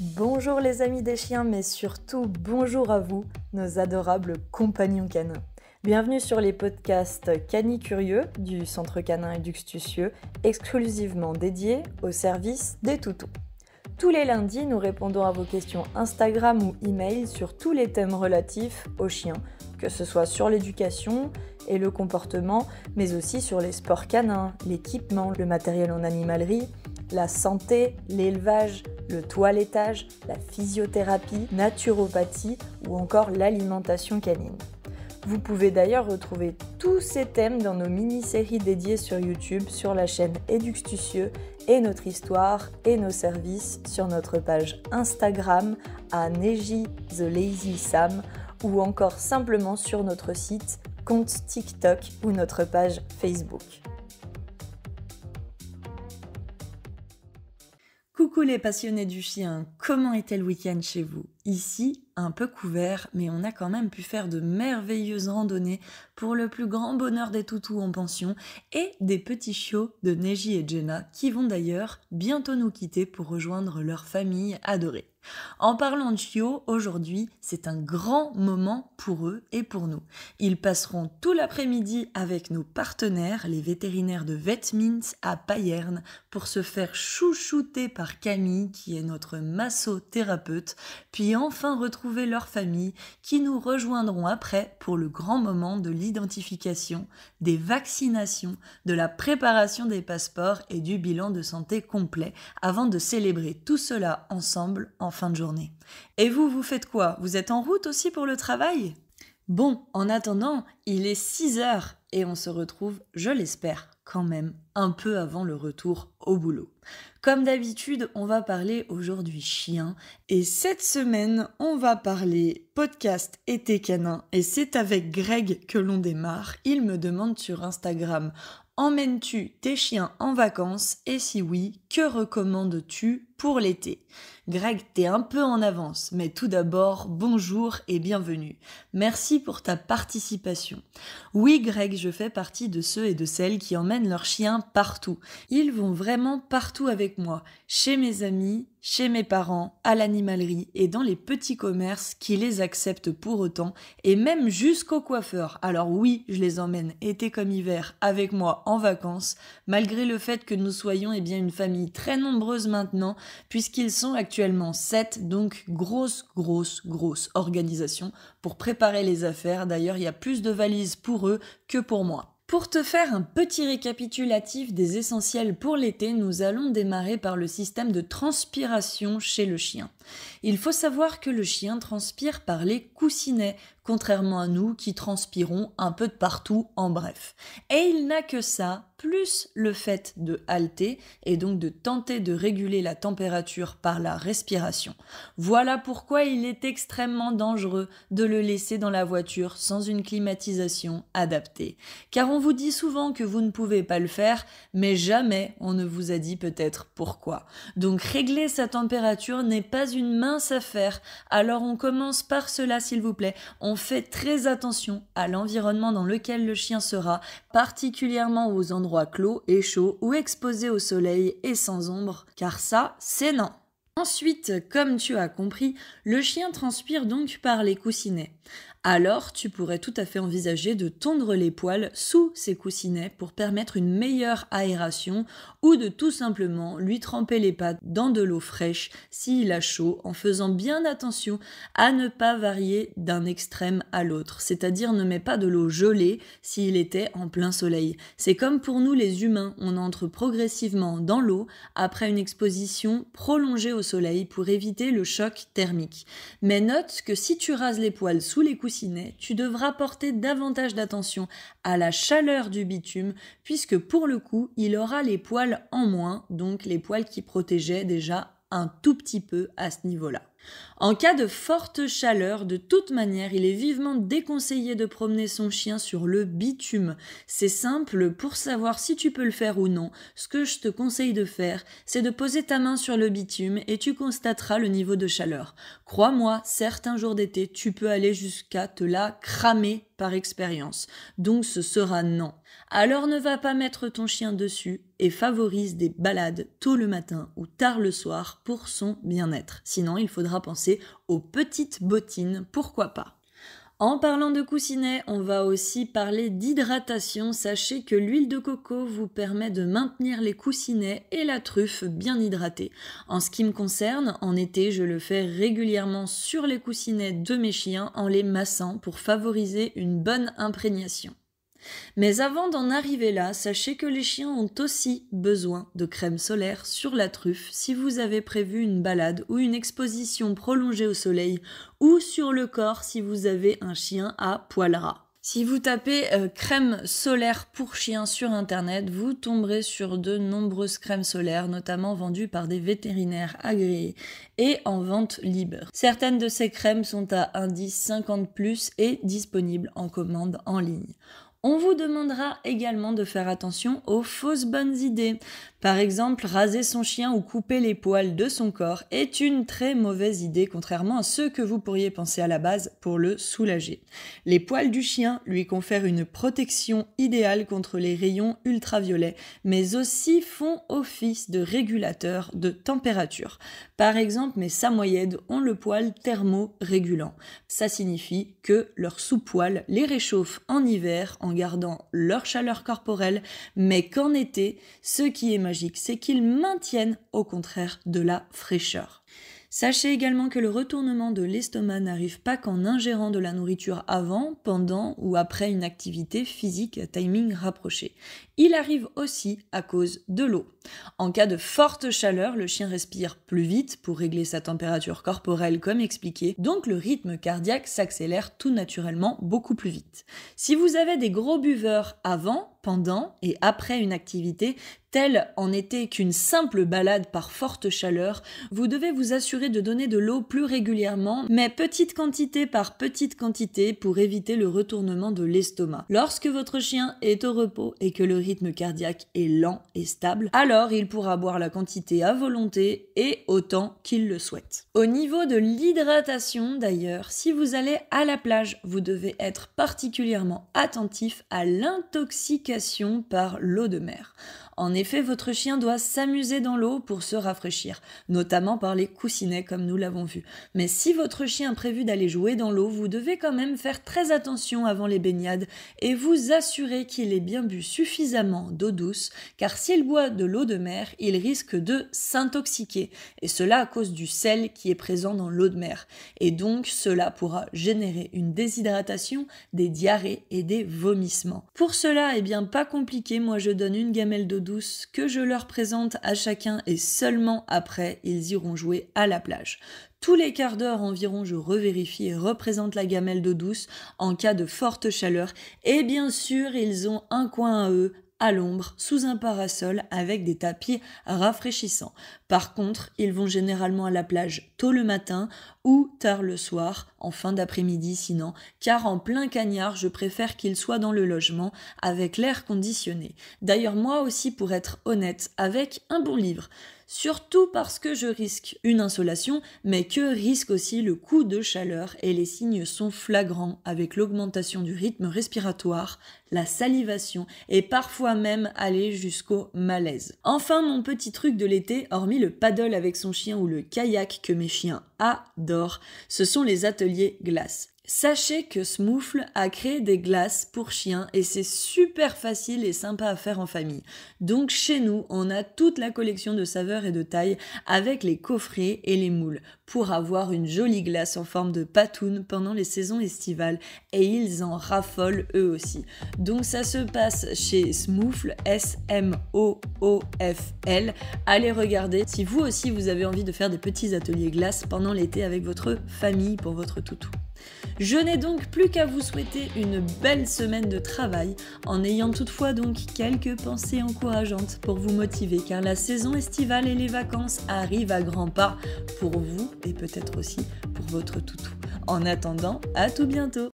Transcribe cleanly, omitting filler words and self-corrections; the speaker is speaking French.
Bonjour les amis des chiens, mais surtout bonjour à vous, nos adorables compagnons canins. Bienvenue sur les podcasts Canicurieux du Centre Canin Eduxtucieux, exclusivement dédiés au service des toutous. Tous les lundis, nous répondons à vos questions Instagram ou email sur tous les thèmes relatifs aux chiens, que ce soit sur l'éducation et le comportement, mais aussi sur les sports canins, l'équipement, le matériel en animalerie, la santé, l'élevage, le toilettage, la physiothérapie, naturopathie ou encore l'alimentation canine. Vous pouvez d'ailleurs retrouver tous ces thèmes dans nos mini-séries dédiées sur YouTube, sur la chaîne Eduxtucieux et notre histoire et nos services sur notre page Instagram à Neji the Lazy Sam ou encore simplement sur notre site, compte TikTok ou notre page Facebook. Coucou les passionnés du chien, comment était le week-end chez vous ? Ici, un peu couvert, mais on a quand même pu faire de merveilleuses randonnées pour le plus grand bonheur des toutous en pension et des petits chiots de Neji et Jenna qui vont d'ailleurs bientôt nous quitter pour rejoindre leur famille adorée. En parlant de chiots, aujourd'hui, c'est un grand moment pour eux et pour nous. Ils passeront tout l'après-midi avec nos partenaires, les vétérinaires de VetMint à Payerne, pour se faire chouchouter par Camille, qui est notre massothérapeute, puis enfin retrouver leur famille, qui nous rejoindront après pour le grand moment de l'identification, des vaccinations, de la préparation des passeports et du bilan de santé complet, avant de célébrer tout cela ensemble en fin de journée. Et vous faites quoi ? Vous êtes en route aussi pour le travail ? Bon, en attendant, il est 6h et on se retrouve, je l'espère, quand même, un peu avant le retour au boulot. Comme d'habitude, on va parler aujourd'hui chien et cette semaine, on va parler podcast été canin et c'est avec Greg que l'on démarre. Il me demande sur Instagram: emmènes-tu tes chiens en vacances et si oui, que recommandes-tu pour l'été ? Greg, t'es un peu en avance, mais tout d'abord, bonjour et bienvenue. Merci pour ta participation. Oui, Greg, je fais partie de ceux et de celles qui emmènent leurs chiens partout. Ils vont vraiment partout avec moi, chez mes amis, chez mes parents, à l'animalerie et dans les petits commerces qui les acceptent pour autant, et même jusqu'au coiffeur. Alors oui, je les emmène été comme hiver avec moi en vacances, malgré le fait que nous soyons une famille très nombreuse maintenant, puisqu'ils sont actuellement 7, donc grosse organisation pour préparer les affaires. D'ailleurs, il y a plus de valises pour eux que pour moi. Pour te faire un petit récapitulatif des essentiels pour l'été, nous allons démarrer par le système de transpiration chez le chien. Il faut savoir que le chien transpire par les coussinets, contrairement à nous qui transpirons un peu de partout en bref. Et il n'a que ça, plus le fait de halter et donc de tenter de réguler la température par la respiration. Voilà pourquoi il est extrêmement dangereux de le laisser dans la voiture sans une climatisation adaptée. Car on vous dit souvent que vous ne pouvez pas le faire, mais jamais on ne vous a dit peut-être pourquoi. Donc régler sa température n'est pas une mince affaire, alors on commence par cela s'il vous plaît. On fait très attention à l'environnement dans lequel le chien sera, particulièrement aux endroits clos et chauds ou exposés au soleil et sans ombre, car ça, c'est non. Ensuite, comme tu as compris, le chien transpire donc par les coussinets. Alors, tu pourrais tout à fait envisager de tondre les poils sous ces coussinets pour permettre une meilleure aération ou de tout simplement lui tremper les pattes dans de l'eau fraîche s'il a chaud en faisant bien attention à ne pas varier d'un extrême à l'autre. C'est-à-dire ne mets pas de l'eau gelée s'il était en plein soleil. C'est comme pour nous les humains, on entre progressivement dans l'eau après une exposition prolongée au soleil pour éviter le choc thermique. Mais note que si tu rases les poils sous les coussinets, tu devras porter davantage d'attention à la chaleur du bitume puisque pour le coup, il aura les poils en moins, donc les poils qui protégeaient déjà un tout petit peu à ce niveau-là. En cas de forte chaleur, de toute manière, il est vivement déconseillé de promener son chien sur le bitume. C'est simple, pour savoir si tu peux le faire ou non, ce que je te conseille de faire, c'est de poser ta main sur le bitume et tu constateras le niveau de chaleur. Crois-moi, certains jours d'été, tu peux aller jusqu'à te la cramer par expérience. Donc ce sera non. Alors ne va pas mettre ton chien dessus et favorise des balades tôt le matin ou tard le soir pour son bien-être. Sinon, il faudra penser aux petites bottines, pourquoi pas. En parlant de coussinets, on va aussi parler d'hydratation. Sachez que l'huile de coco vous permet de maintenir les coussinets et la truffe bien hydratés. En ce qui me concerne, en été, je le fais régulièrement sur les coussinets de mes chiens en les massant pour favoriser une bonne imprégnation. Mais avant d'en arriver là, sachez que les chiens ont aussi besoin de crème solaire sur la truffe si vous avez prévu une balade ou une exposition prolongée au soleil ou sur le corps si vous avez un chien à poil ras. Si vous tapez crème solaire pour chien sur internet, vous tomberez sur de nombreuses crèmes solaires, notamment vendues par des vétérinaires agréés et en vente libre. Certaines de ces crèmes sont à indice 50+ et disponibles en commande en ligne. On vous demandera également de faire attention aux fausses bonnes idées. Par exemple, raser son chien ou couper les poils de son corps est une très mauvaise idée, contrairement à ceux que vous pourriez penser à la base pour le soulager. Les poils du chien lui confèrent une protection idéale contre les rayons ultraviolets, mais aussi font office de régulateur de température. Par exemple, mes samoyèdes ont le poil thermorégulant. Ça signifie que leur sous-poil les réchauffe en hiver en gardant leur chaleur corporelle, mais qu'en été, ce qui est magique, c'est qu'ils maintiennent au contraire de la fraîcheur. Sachez également que le retournement de l'estomac n'arrive pas qu'en ingérant de la nourriture avant, pendant ou après une activité physique à timing rapproché. Il arrive aussi à cause de l'eau. En cas de forte chaleur, le chien respire plus vite pour régler sa température corporelle comme expliqué, donc le rythme cardiaque s'accélère tout naturellement beaucoup plus vite. Si vous avez des gros buveurs avant, pendant et après une activité, telle en été qu'une simple balade par forte chaleur, vous devez vous assurer de donner de l'eau plus régulièrement, mais petite quantité par petite quantité pour éviter le retournement de l'estomac. Lorsque votre chien est au repos et que le rythme cardiaque est lent et stable, alors il pourra boire la quantité à volonté et autant qu'il le souhaite. Au niveau de l'hydratation d'ailleurs, si vous allez à la plage, vous devez être particulièrement attentif à l'intoxication par l'eau de mer. En effet, votre chien doit s'amuser dans l'eau pour se rafraîchir, notamment par les coussinets comme nous l'avons vu. Mais si votre chien a prévu d'aller jouer dans l'eau, vous devez quand même faire très attention avant les baignades et vous assurer qu'il ait bien bu suffisamment d'eau douce, car s'il boit de l'eau de mer, il risque de s'intoxiquer, et cela à cause du sel qui est présent dans l'eau de mer. Et donc, cela pourra générer une déshydratation, des diarrhées et des vomissements. Pour cela, pas compliqué, moi je donne une gamelle d'eau douce que je leur présente à chacun et seulement après, ils iront jouer à la plage. Tous les quarts d'heure environ, je revérifie et représente la gamelle d'eau douce en cas de forte chaleur. Et bien sûr, ils ont un coin à eux, à l'ombre, sous un parasol, avec des tapis rafraîchissants. Par contre, ils vont généralement à la plage tôt le matin ou tard le soir, en fin d'après-midi sinon, car en plein cagnard, je préfère qu'ils soient dans le logement avec l'air conditionné. D'ailleurs, moi aussi, pour être honnête, avec un bon livre. Surtout parce que je risque une insolation, mais que risque aussi le coup de chaleur et les signes sont flagrants avec l'augmentation du rythme respiratoire, la salivation et parfois même aller jusqu'au malaise. Enfin, mon petit truc de l'été, hormis le paddle avec son chien ou le kayak que mes chiens adorent, ce sont les ateliers glace. Sachez que Smoufle a créé des glaces pour chiens et c'est super facile et sympa à faire en famille. Donc chez nous, on a toute la collection de saveurs et de tailles avec les coffrets et les moules pour avoir une jolie glace en forme de patoune pendant les saisons estivales et ils en raffolent eux aussi. Donc ça se passe chez Smoufle, S-M-O-O-F-L. Allez regarder si vous aussi vous avez envie de faire des petits ateliers glace pendant l'été avec votre famille pour votre toutou. Je n'ai donc plus qu'à vous souhaiter une belle semaine de travail, en ayant toutefois donc quelques pensées encourageantes pour vous motiver, car la saison estivale et les vacances arrivent à grands pas pour vous et peut-être aussi pour votre toutou. En attendant, à tout bientôt!